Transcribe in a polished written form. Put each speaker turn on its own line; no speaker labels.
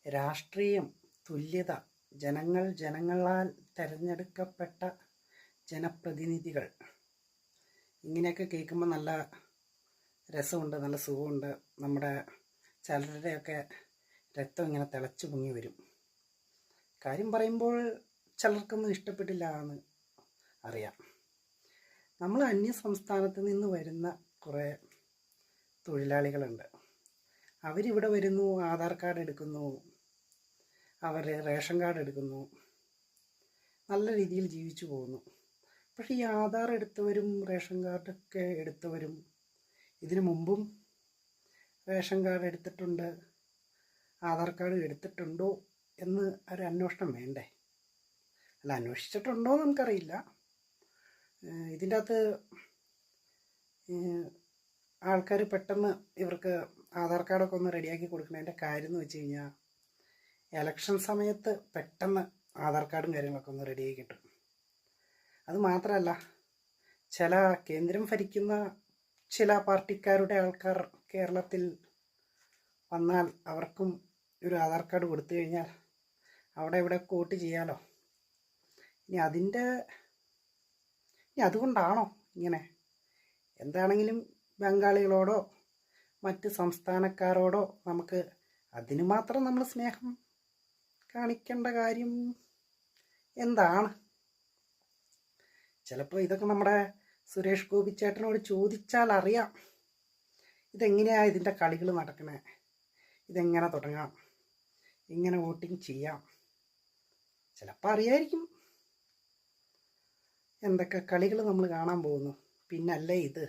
രാഷ്ട്രീയം, തുല്യത, ജനങ്ങളാൽ തിരഞ്ഞെടുക്കപ്പെട്ട ജനപ്രതിനിധികൾ. ഇങ്ങനെയൊക്കെ കേൾക്കുമ്പോൾ നല്ല രസമുണ്ട്, നല്ല സുഖമുണ്ട്. നമ്മുടെ ചിലരുടെയൊക്കെ രക്തം ഇങ്ങനെ തിളച്ചു പൊങ്ങി വരും. കാര്യം പറയുമ്പോൾ ചിലർക്കൊന്നും ഇഷ്ടപ്പെട്ടില്ല എന്ന് അറിയാം. നമ്മൾ അന്യ സംസ്ഥാനത്ത് നിന്ന് വരുന്ന കുറേ തൊഴിലാളികളുണ്ട്. അവരിവിടെ വരുന്നു, ആധാർ കാർഡ് എടുക്കുന്നു, അവർ റേഷൻ കാർഡ് എടുക്കുന്നു, നല്ല രീതിയിൽ ജീവിച്ചു പോകുന്നു. പക്ഷേ ഈ ആധാർ എടുത്തവരും റേഷൻ കാർഡൊക്കെ എടുത്തവരും ഇതിനു മുമ്പും റേഷൻ കാർഡ് എടുത്തിട്ടുണ്ട്, ആധാർ കാർഡ് എടുത്തിട്ടുണ്ടോ എന്ന് ഒരു അന്വേഷണം വേണ്ടേ? അല്ല, അന്വേഷിച്ചിട്ടുണ്ടോ എന്ന് നമുക്കറിയില്ല. ഇതിൻ്റെ അകത്ത് ആൾക്കാർ പെട്ടെന്ന് ഇവർക്ക് ആധാർ കാർഡൊക്കെ ഒന്ന് റെഡിയാക്കി കൊടുക്കുന്നതിൻ്റെ കാര്യം എന്ന് വെച്ച് കഴിഞ്ഞാൽ, എലക്ഷൻ സമയത്ത് പെട്ടെന്ന് ആധാർ കാർഡും കാര്യങ്ങളൊക്കെ ഒന്ന് റെഡിയാക്കി കിട്ടും. അത് മാത്രമല്ല, ചില കേന്ദ്രം ഭരിക്കുന്ന ചില പാർട്ടിക്കാരുടെ ആൾക്കാർ കേരളത്തിൽ വന്നാൽ അവർക്കും ഒരു ആധാർ കാർഡ് കൊടുത്തു കഴിഞ്ഞാൽ അവിടെ ഇവിടെ വോട്ട് ചെയ്യാലോ. ഇനി അതുകൊണ്ടാണോ ഇങ്ങനെ? എന്താണെങ്കിലും ബംഗാളികളോടോ മറ്റ് സംസ്ഥാനക്കാരോടോ നമുക്ക് അതിന് മാത്രം നമ്മൾ സ്നേഹം കാണിക്കേണ്ട കാര്യം എന്താണ്? ചിലപ്പോൾ ഇതൊക്കെ നമ്മുടെ സുരേഷ് ഗോപി ചേട്ടനോട് ചോദിച്ചാൽ അറിയാം ഇതെങ്ങനെയാണ് ഇതിൻ്റെ കളികൾ നടക്കണേ, ഇതെങ്ങനെ തുടങ്ങാം, ഇങ്ങനെ വോട്ടിങ് ചെയ്യാം. ചിലപ്പോൾ അറിയായിരിക്കും എന്തൊക്കെ കളികൾ നമ്മൾ കാണാൻ പോകുന്നു. പിന്നല്ലേ ഇത്.